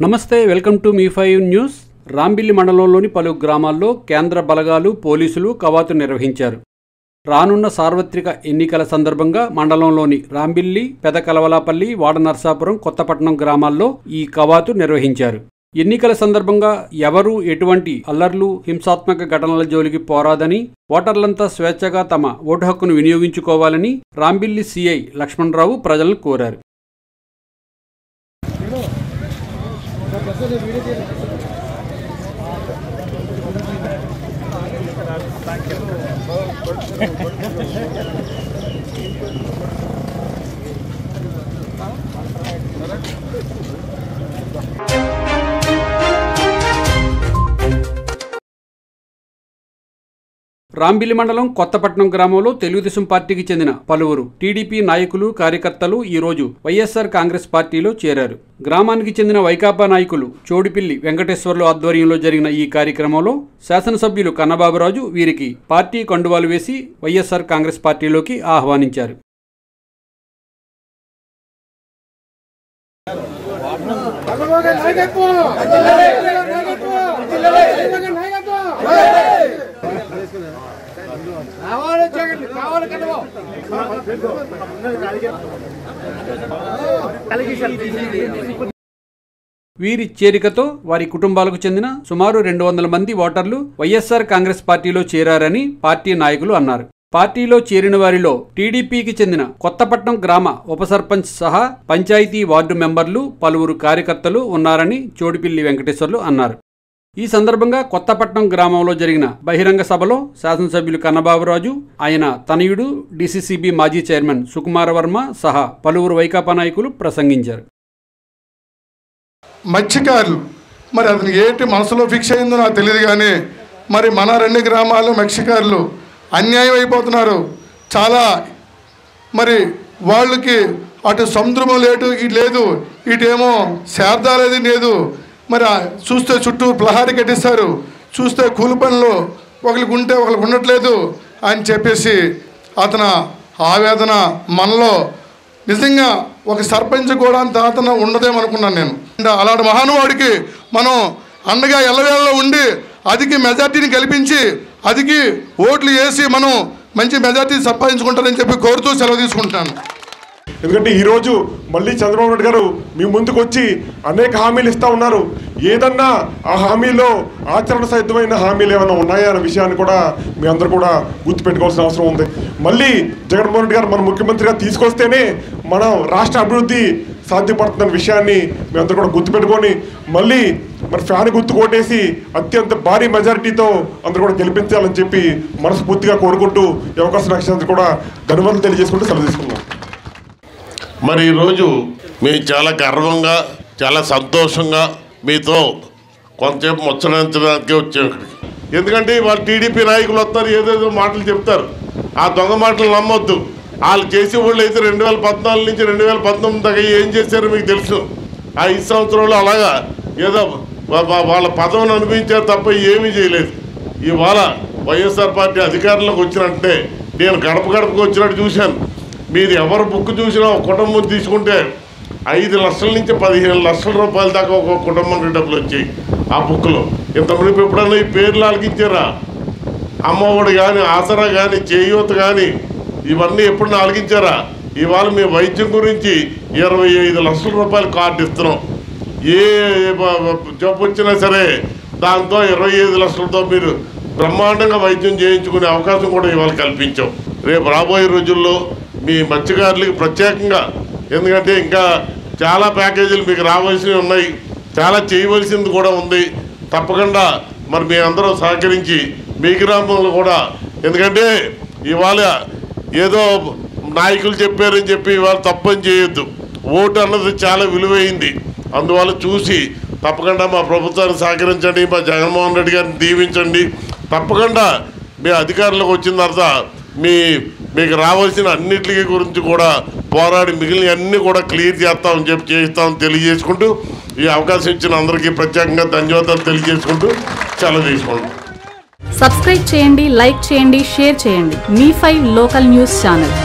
నమస్తే, welcome to మీ5 news. Rambilli మండలంలోని పలు గ్రామాల్లో కేంద్ర బలగాలు, పోలీసులు కవాతు నిర్వహించారు. రానున్న సార్వత్రిక ఎన్నికల సందర్భంగా మండలంలోని రాంబిల్లి, పెదకలవలాపల్లి, వాడనర్సాపురం, కొత్తపట్నం గ్రామాల్లో ఈ కవాతు నిర్వహించారు. ఎన్నికల సందర్భంగా ఎవరూ ఎటువంటి అల్లర్లు, హింసాత్మక ఘటనల జోలికి పోరాదని, ఓటర్లంతా స్వేచ్ఛగా తమ ఓటు హక్కును వినియోగించుకోవాలని రాంబిల్లి సిఐ లక్ష్మణరావు ప్రజలను కోరారు. రాంబిల్లి మండలం కొత్తపట్నం గ్రామంలో తెలుగుదేశం పార్టీకి చెందిన పలువురు టీడీపీ నాయకులు, కార్యకర్తలు ఈరోజు వైఎస్ఆర్ కాంగ్రెస్ పార్టీలో చేరారు. గ్రామానికి చెందిన వైకాపా నాయకులు చోడిపిల్లి వెంకటేశ్వర్లు ఆధ్వర్యంలో జరిగిన ఈ కార్యక్రమంలో శాసనసభ్యులు కన్నబాబురాజు వీరికి పార్టీ కండువాలు వేసి వైఎస్ఆర్ కాంగ్రెస్ పార్టీలోకి ఆహ్వానించారు. వీరి చేరికతో వారి కుటుంబాలకు చెందిన సుమారు 200 మంది ఓటర్లు వైఎస్ఆర్ కాంగ్రెస్ పార్టీలో చేరారని పార్టీ నాయకులు అన్నారు. పార్టీలో చేరిన వారిలో టీడీపీకి చెందిన కొత్తపట్నం గ్రామ ఉప సర్పంచ్ సహా పంచాయతీ వార్డు మెంబర్లు, పలువురు కార్యకర్తలు ఉన్నారని చోడిపిల్లి వెంకటేశ్వర్లు అన్నారు. ఈ సందర్భంగా కొత్తపట్నం గ్రామంలో జరిగిన బహిరంగ సభలో శాసనసభ్యులు కన్నబాబురాజు, ఆయన తనయుడు డీసీసీబీ మాజీ చైర్మన్ సుకుమార వర్మ సహా పలువురు వైకాపా నాయకులు ప్రసంగించారు. మత్స్యకారులు మరి అతనికి ఏంటి మనసులో ఫిక్స్ అయిందో నాకు తెలియదు, కానీ మరి మన 2 గ్రామాలు మత్స్యకారులు అన్యాయం అయిపోతున్నారు. చాలా మరి వాళ్ళకి అటు సముద్రము లేదు, ఇటేమో శారదాలేది లేదు. మరి చూస్తే చుట్టూ ప్రహారీ కట్టిస్తారు, చూస్తే కూలి పనులు ఒకరికి ఉంటే ఒకరికి ఉండట్లేదు అని చెప్పేసి అతను ఆవేదన మనలో నిజంగా ఒక సర్పంచ్ కూడా అంత ఆతన ఉండదేమనుకున్నాను నేను. అలాంటి మహానుభావుడికి మనం అండగా ఎల్లవేళలో ఉండి అదికి మెజార్టీని గెలిపించి అదికి ఓట్లు వేసి మనం మంచి మెజార్టీ సంపాదించుకుంటారని చెప్పి కోరుతూ సెలవు తీసుకుంటాను. ఎందుకంటే ఈరోజు మళ్ళీ చంద్రబాబు నాయుడు గారు మీ ముందుకు వచ్చి అనేక హామీలు ఇస్తూ ఉన్నారు. ఏదన్నా ఆ హామీలో ఆచరణ సహితమైన హామీలు ఏమైనా ఉన్నాయా అనే విషయాన్ని కూడా మీ అందరూ కూడా గుర్తుపెట్టుకోవాల్సిన అవసరం ఉంది. మళ్ళీ జగన్మోహన్ రెడ్డి గారు మన ముఖ్యమంత్రిగా తీసుకొస్తేనే మనం రాష్ట్ర అభివృద్ధి సాధ్యపడుతున్న విషయాన్ని మీ అందరూ కూడా గుర్తుపెట్టుకొని మళ్ళీ మరి ఫ్యాన్ గుర్తు కొట్టేసి అత్యంత భారీ మెజారిటీతో అందరూ కూడా గెలిపించాలని చెప్పి మనస్ఫూర్తిగా కోరుకుంటూ ఈ అవకాశం రక్షణ కూడా ధన్యవాదాలు తెలియజేసుకుంటూ సెలవు తీసుకున్నాం. మరి ఈరోజు మేము చాలా గర్వంగా, చాలా సంతోషంగా మీతో కొంతసేపు ముచ్చరించడానికి వచ్చాం ఇక్కడికి. ఎందుకంటే వాళ్ళు టీడీపీ నాయకులు వస్తారు, ఏదేదో మాటలు చెప్తారు. ఆ దొంగ మాటలు నమ్మొద్దు. వాళ్ళు చేసే వాళ్ళు అయితే 2014 నుంచి 2019 దాకా ఏం చేశారో మీకు తెలుసు. ఆ 5 సంవత్సరాలు అలాగా ఏదో వాళ్ళ పదవిని అనుభవించారు తప్ప ఏమీ చేయలేదు. ఇవాళ వైఎస్ఆర్ పార్టీ అధికారంలోకి వచ్చినట్టే నేను గడపకు వచ్చినట్టు చూశాను. మీరు ఎవరు బుక్ చూసినా ఒక కుటుంబం తీసుకుంటే 5 లక్షల నుంచి 15 లక్షల రూపాయల దాకా ఒక కుటుంబానికి డబ్బులు వచ్చాయి ఆ బుక్లో. ఇంతమంది ఎప్పుడన్నా ఈ పేర్లు ఆలకించారా? అమ్మఒడి కానీ, ఆసరా కానీ, చేయూత కానీ ఇవన్నీ ఎప్పుడన్నా ఆలకించారా? ఇవాళ మీ వైద్యం గురించి 25 లక్షల రూపాయల కార్డు ఇస్తున్నాం. ఏ జబ్బు వచ్చినా సరే దాంతో 25 లక్షలతో మీరు బ్రహ్మాండంగా వైద్యం చేయించుకునే అవకాశం కూడా ఇవాళ కల్పించాం. రేపు రాబోయే రోజుల్లో మీ మత్స్యకారులకి ప్రత్యేకంగా, ఎందుకంటే ఇంకా చాలా ప్యాకేజీలు మీకు రావాల్సినవి ఉన్నాయి, చాలా చేయవలసింది కూడా ఉంది. తప్పకుండా మరి మీ అందరూ సహకరించి మీ గ్రామంలో కూడా, ఎందుకంటే ఇవాళ ఏదో నాయకులు చెప్పారని చెప్పి ఇవాళ తప్పని చేయొద్దు. ఓటు అన్నది చాలా విలువైంది. అందువల్ల చూసి తప్పకుండా మా ప్రభుత్వాన్ని సహకరించండి, మా జగన్మోహన్ రెడ్డి గారిని దీవించండి. తప్పకుండా మీ అధికారంలోకి వచ్చిన తర్వాత మీకు రావాల్సిన అన్నింటి గురించి కూడా పోరాడి మిగిలిన అన్నీ కూడా క్లియర్ చేస్తామని చెప్పి చేస్తామని తెలియజేసుకుంటూ ఈ అవకాశం ఇచ్చిన అందరికీ ప్రత్యేకంగా ధన్యవాదాలు తెలియజేసుకుంటూ సెలవు తీసుకుంటాం. సబ్స్క్రైబ్ చేయండి, లైక్ చేయండి, షేర్ చేయండి. మీ5 లోకల్ న్యూస్ ఛానల్.